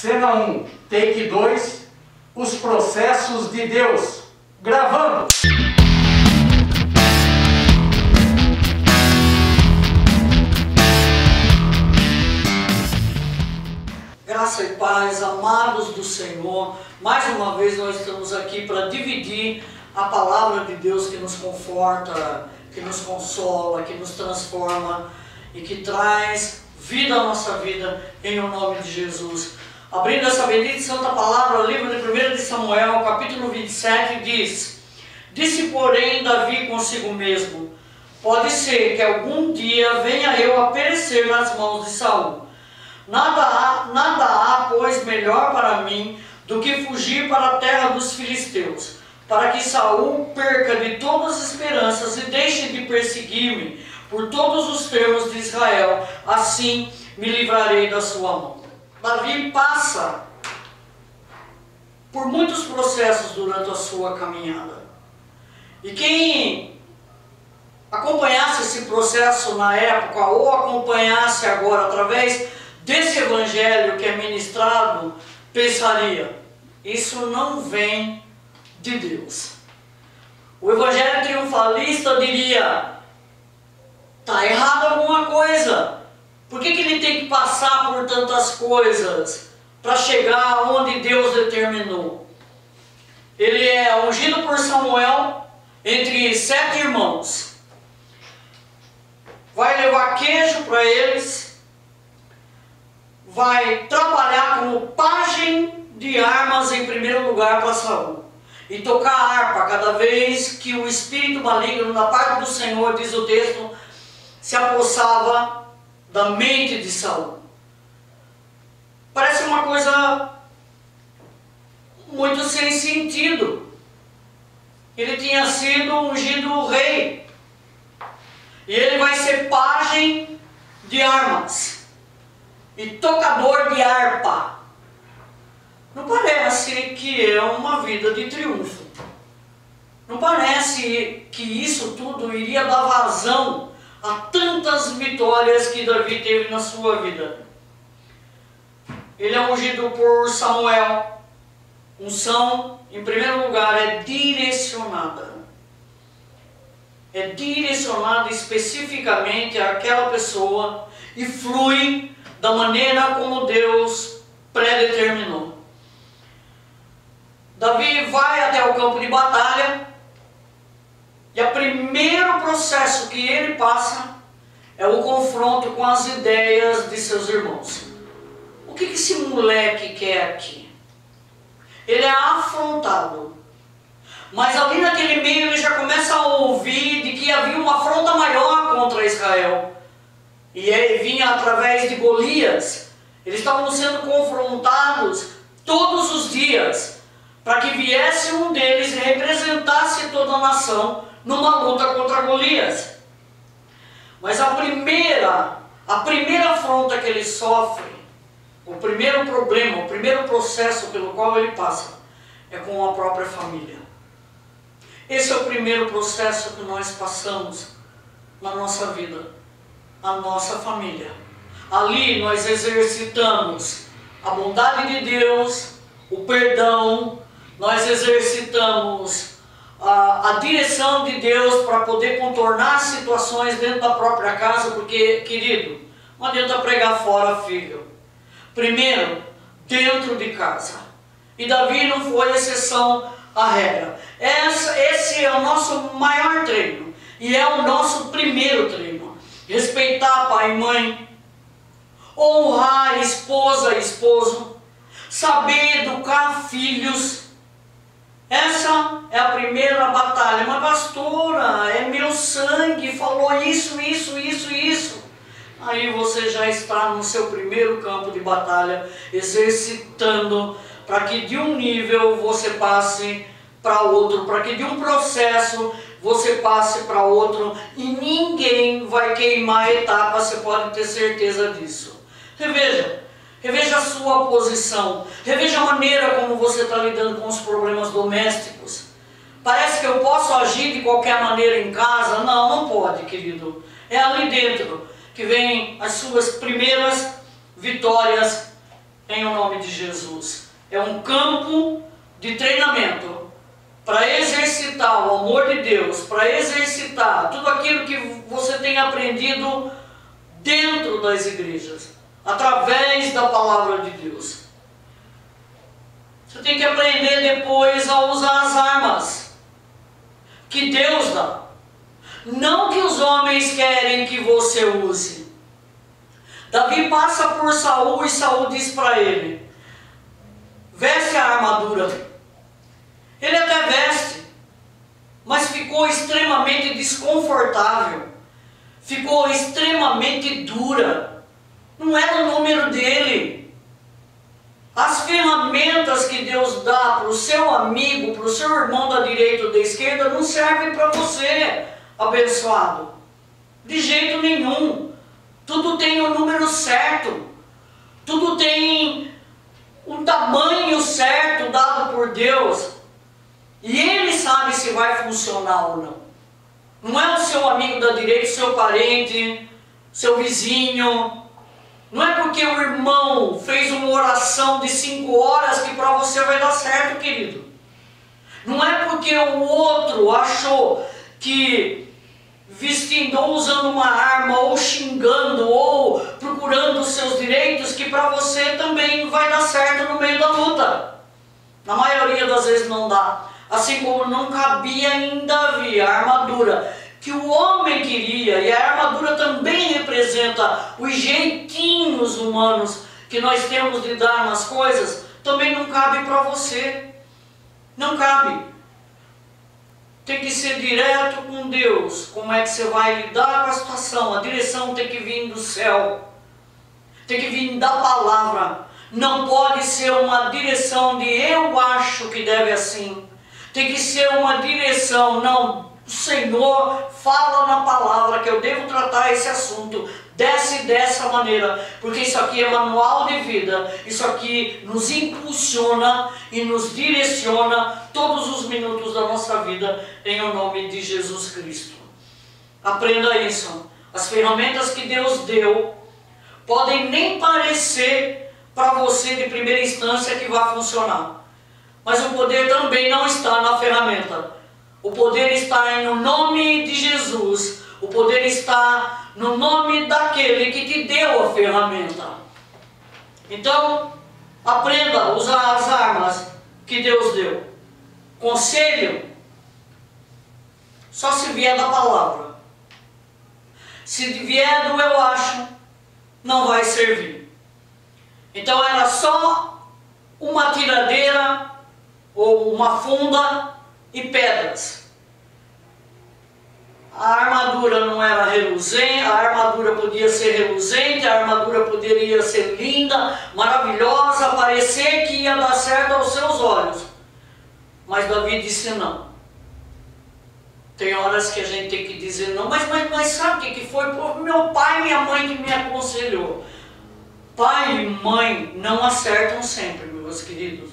Cena 1, take 2, os processos de Deus. Gravando! Graça e paz, amados do Senhor, mais uma vez nós estamos aqui para dividir a palavra de Deus que nos conforta, que nos consola, que nos transforma e que traz vida à nossa vida, em o nome de Jesus. Abrindo essa bendita e santa palavra, o livro de 1 de Samuel, capítulo 27, diz: Disse, porém, Davi consigo mesmo: pode ser que algum dia venha eu a perecer nas mãos de Saul. Nada há, pois, melhor para mim do que fugir para a terra dos filisteus, para que Saul perca de todas as esperanças e deixe de perseguir-me por todos os termos de Israel. Assim me livrarei da sua mão. Davi passa por muitos processos durante a sua caminhada. E quem acompanhasse esse processo na época, ou acompanhasse agora através desse evangelho que é ministrado, pensaria: isso não vem de Deus. O evangelho triunfalista diria: está errado alguma coisa. Por que ele tem que passar por tantas coisas para chegar onde Deus determinou? Ele é ungido por Samuel entre 7 irmãos. Vai levar queijo para eles. Vai trabalhar como pajem de armas em primeiro lugar para Saul. E tocar harpa cada vez que o espírito maligno da parte do Senhor, diz o texto, se apossava da mente de Saul. Parece uma coisa muito sem sentido. Ele tinha sido ungido rei. E ele vai ser pajem de armas e tocador de harpa. Não parece que é uma vida de triunfo. Não parece que isso tudo iria dar vazão a tantas vitórias que Davi teve na sua vida. Ele é ungido por Samuel. Unção, em primeiro lugar, é direcionada. É direcionada especificamente àquela pessoa e flui da maneira como Deus predeterminou. Davi vai até o campo de batalha. E o primeiro processo que ele passa é o confronto com as ideias de seus irmãos. O que esse moleque quer aqui? Ele é afrontado. Mas ali naquele meio ele já começa a ouvir de que havia uma afronta maior contra Israel. E ele vinha através de Golias. Eles estavam sendo confrontados todos os dias, para que viesse um deles e representasse toda a nação numa luta contra Golias. Mas a primeira afronta que ele sofre, o primeiro problema, o primeiro processo pelo qual ele passa, é com a própria família. Esse é o primeiro processo que nós passamos na nossa vida, a nossa família. Ali nós exercitamos a bondade de Deus, o perdão, nós exercitamos a direção de Deus para poder contornar situações dentro da própria casa, porque, querido, não adianta pregar fora, filho. Primeiro, dentro de casa. E Davi não foi exceção à regra. Esse é o nosso maior treino. E é o nosso primeiro treino. Respeitar pai e mãe. Honrar esposa e esposo. Saber educar filhos. Essa é a primeira batalha. Mas pastora, é meu sangue, falou isso. Aí você já está no seu primeiro campo de batalha, exercitando para que de um nível você passe para outro, para que de um processo você passe para outro, e ninguém vai queimar a etapa, você pode ter certeza disso. Reveja a sua posição, reveja a maneira como você está lidando com os problemas domésticos. Parece que eu posso agir de qualquer maneira em casa? Não, não pode, querido. É ali dentro que vem as suas primeiras vitórias em nome de Jesus. É um campo de treinamento para exercitar o amor de Deus, para exercitar tudo aquilo que você tem aprendido dentro das igrejas, através da palavra de Deus. Você tem que aprender depois a usar as armas que Deus dá, não que os homens querem que você use. Davi passa por Saul e Saul diz para ele: veste a armadura. Ele até veste, mas ficou extremamente desconfortável, ficou extremamente dura. Não era o número dele. As ferramentas que Deus dá para o seu amigo, para o seu irmão da direita ou da esquerda, não servem para você, abençoado. De jeito nenhum. Tudo tem o número certo. Tudo tem um tamanho certo dado por Deus. E Ele sabe se vai funcionar ou não. Não é o seu amigo da direita, o seu parente, seu vizinho. Não é porque o irmão fez uma oração de 5 horas que para você vai dar certo, querido. Não é porque o outro achou que vestindo ou usando uma arma, ou xingando, ou procurando os seus direitos, que para você também vai dar certo no meio da luta. Na maioria das vezes não dá. Assim como não cabia em Davi a armadura que o homem queria, e a armadura também representa os jeitinhos humanos que nós temos de dar nas coisas, também não cabe para você. Não cabe. Tem que ser direto com Deus. Como é que você vai lidar com a situação? A direção tem que vir do céu. Tem que vir da palavra. Não pode ser uma direção de eu acho que deve assim. Tem que ser uma direção, não, o Senhor fala na palavra que eu devo tratar esse assunto dessa maneira, porque isso aqui é manual de vida, isso aqui nos impulsiona e nos direciona todos os minutos da nossa vida, em o nome de Jesus Cristo. Aprenda isso. As ferramentas que Deus deu podem nem parecer para você de primeira instância que vai funcionar. Mas o poder também não está na ferramenta. O poder está no nome de Jesus. O poder está no nome daquele que te deu a ferramenta. Então, aprenda a usar as armas que Deus deu. Conselho, só se vier da palavra. Se vier do eu acho, não vai servir. Então era só uma tiradeira ou uma funda e pedras. A armadura não era reluzente, a armadura podia ser reluzente, a armadura poderia ser linda, maravilhosa, parecer que ia dar certo aos seus olhos. Mas Davi disse não. Tem horas que a gente tem que dizer não, mas sabe o que foi? Pô, meu pai e minha mãe que me aconselhou. Pai e mãe não acertam sempre, meus queridos.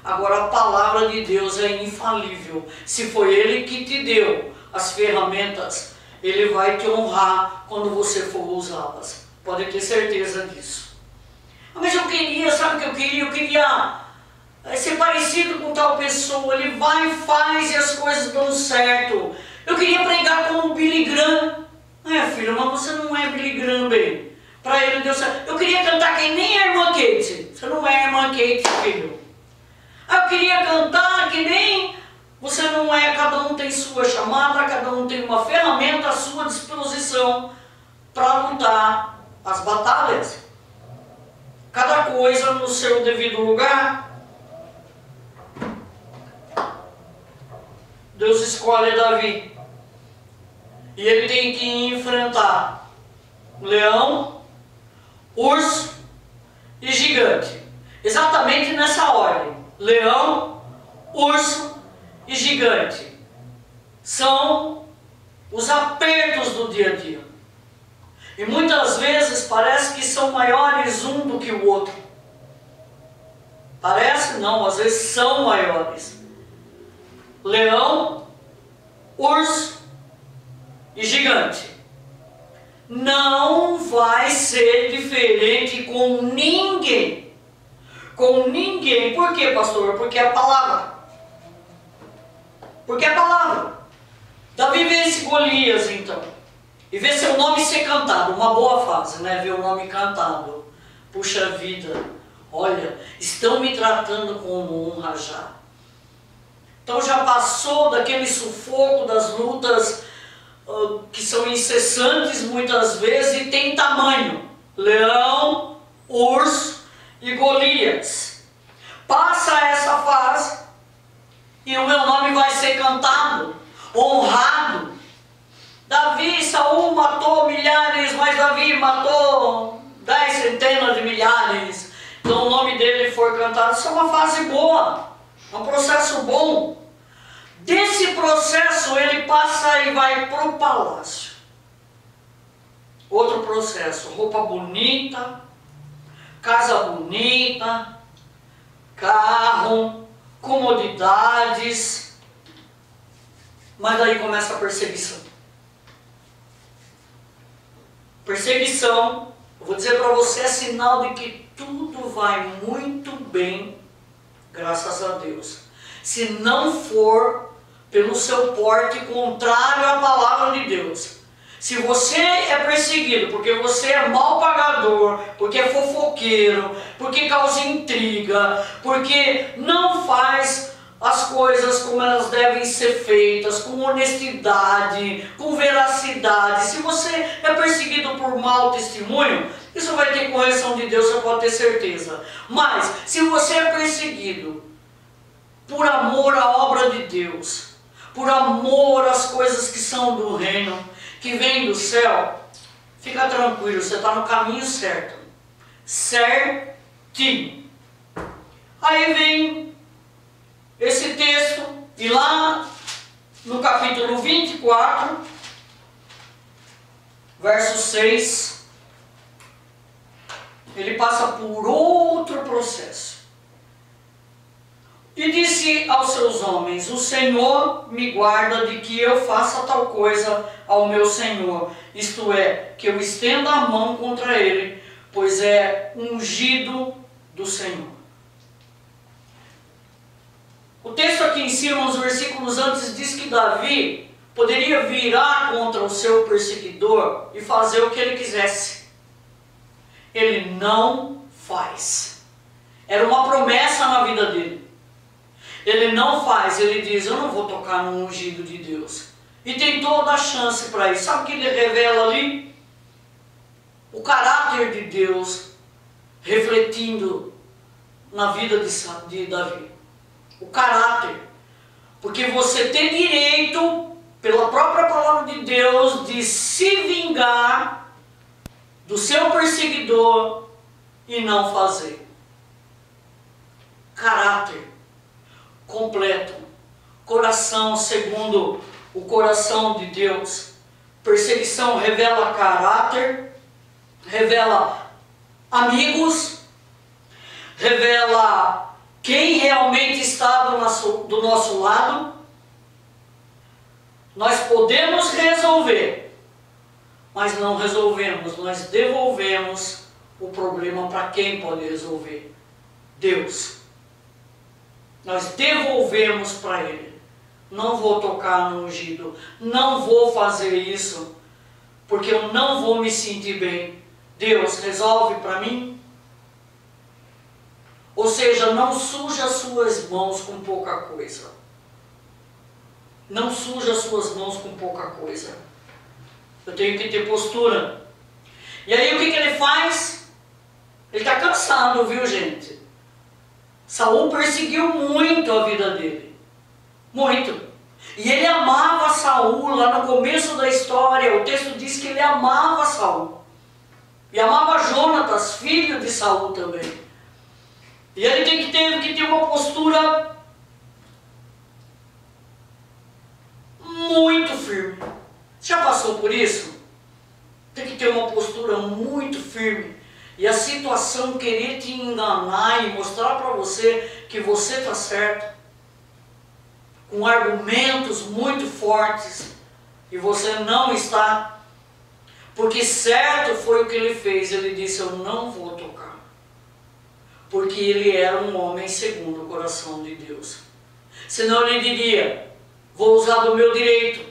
Agora a palavra de Deus é infalível. Se foi Ele que te deu as ferramentas, Ele vai te honrar quando você for usá-las. Pode ter certeza disso. Mas eu queria, sabe o que eu queria? Eu queria ser parecido com tal pessoa. Ele vai e faz e as coisas dão certo. Eu queria pregar como Billy Graham. Filho, mas você não é Billy Graham, bem. Para ele deu certo. Eu queria cantar que nem a irmã Kate. Você não é a irmã Kate, filho. Eu queria cantar que nem... Você não é, cada um tem sua chamada, cada um tem uma ferramenta à sua disposição para lutar as batalhas. Cada coisa no seu devido lugar. Deus escolhe Davi. E ele tem que enfrentar leão, urso e gigante. Exatamente nessa ordem. Leão, urso e gigante. São os apertos do dia a dia. E muitas vezes parece que são maiores um do que o outro. Parece não, às vezes são maiores. Leão, urso e gigante. Não vai ser diferente com ninguém. com ninguém. Por quê, pastor? Porque é a palavra. Porque é a palavra. Davi vence Golias, então. E vê seu nome ser cantado. Uma boa fase, né? Ver o nome cantado. Puxa vida. Olha, estão me tratando como um rajá. Então já passou daquele sufoco das lutas que são incessantes muitas vezes e tem tamanho. Leão, urso e Golias. Passa essa fase e o meu nome vai ser cantado, honrado. Davi, Saul matou milhares, mas Davi matou 10 centenas de milhares. Então o nome dele foi cantado. Isso é uma fase boa, é um processo bom. Desse processo ele passa e vai para o palácio. Outro processo, roupa bonita, casa bonita, carro, comodidades. Mas daí começa a perseguição. Perseguição, eu vou dizer para você, é sinal de que tudo vai muito bem, graças a Deus. Se não for pelo seu porte contrário à palavra de Deus. Se você é perseguido porque você é mal pagador, porque é fofoqueiro, porque causa intriga, porque não faz as coisas como elas devem ser feitas, com honestidade, com veracidade. Se você é perseguido por mau testemunho, isso vai ter correção de Deus, você pode ter certeza. Mas, se você é perseguido por amor à obra de Deus, por amor às coisas que são do reino, que vem do céu, fica tranquilo, você está no caminho certo. Certinho. Aí vem esse texto, e lá no capítulo 24, verso 6, ele passa por outro processo. E disse aos seus homens: o Senhor me guarda de que eu faça tal coisa ao meu Senhor, isto é, que eu estenda a mão contra ele, pois é ungido do Senhor. O texto aqui em cima, uns versículos antes, diz que Davi poderia virar contra o seu perseguidor e fazer o que ele quisesse. Ele não faz. Era uma promessa na vida dele. Ele não faz, ele diz: eu não vou tocar no ungido de Deus. E tem toda a chance para isso. Sabe o que ele revela ali? O caráter de Deus refletindo na vida de Davi. O caráter. Porque você tem direito, pela própria palavra de Deus, de se vingar do seu perseguidor e não fazer. Caráter completo. Coração segundo o coração de Deus. Perseguição revela caráter, revela amigos, revela quem realmente está do nosso lado. Nós podemos resolver, mas não resolvemos. Nós devolvemos o problema para quem pode resolver? Deus. Nós devolvemos para Ele. Não vou tocar no ungido, não vou fazer isso, porque eu não vou me sentir bem. Deus, resolve para mim. Ou seja, não suja as suas mãos com pouca coisa. Não suja as suas mãos com pouca coisa. Eu tenho que ter postura. E aí o que ele faz? Ele está cansado, viu, gente? Saul perseguiu muito a vida dele. Muito. E ele amava Saul lá no começo da história. O texto diz que ele amava Saul. E amava Jonatas, filho de Saul também. E ele teve que ter uma postura muito firme. Você já passou por isso? Tem que ter uma postura muito firme. E a situação querer te enganar e mostrar para você que você está certo, com argumentos muito fortes, e você não está. Porque certo foi o que ele fez. Ele disse: eu não vou tocar. porque ele era um homem segundo o coração de Deus. Senão ele diria, vou usar do meu direito.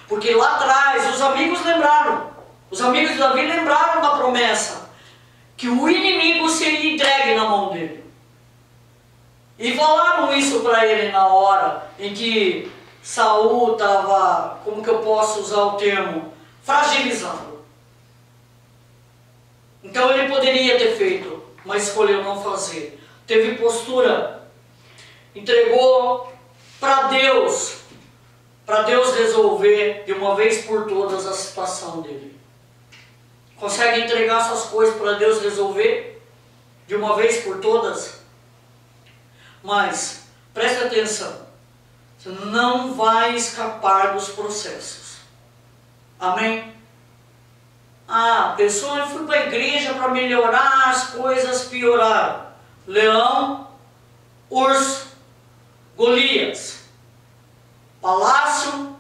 Porque lá atrás os amigos lembraram, os amigos de Davi lembraram da promessa, que o inimigo seria entregue na mão dele. E falaram isso para ele na hora em que Saul estava, como que eu posso usar o termo, fragilizado. Então ele poderia ter feito, mas escolheu não fazer. Teve postura, entregou para Deus resolver de uma vez por todas a situação dele. Consegue entregar suas coisas para Deus resolver de uma vez por todas? Mas, preste atenção, você não vai escapar dos processos. Amém? Ah, pessoal, eu fui para a igreja para melhorar, as coisas pioraram. Leão, urso, Golias, palácio,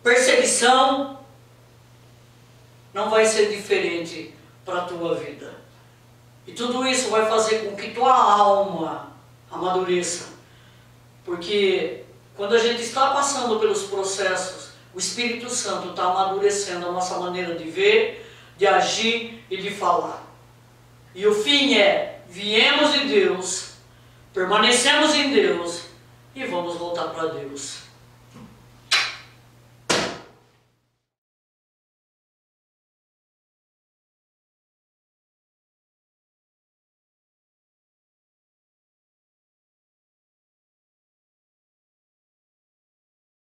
perseguição, não vai ser diferente para a tua vida. E tudo isso vai fazer com que tua alma amadureça. Porque quando a gente está passando pelos processos, o Espírito Santo está amadurecendo a nossa maneira de ver, de agir e de falar. E o fim é, viemos de Deus, permanecemos em Deus e vamos voltar para Deus.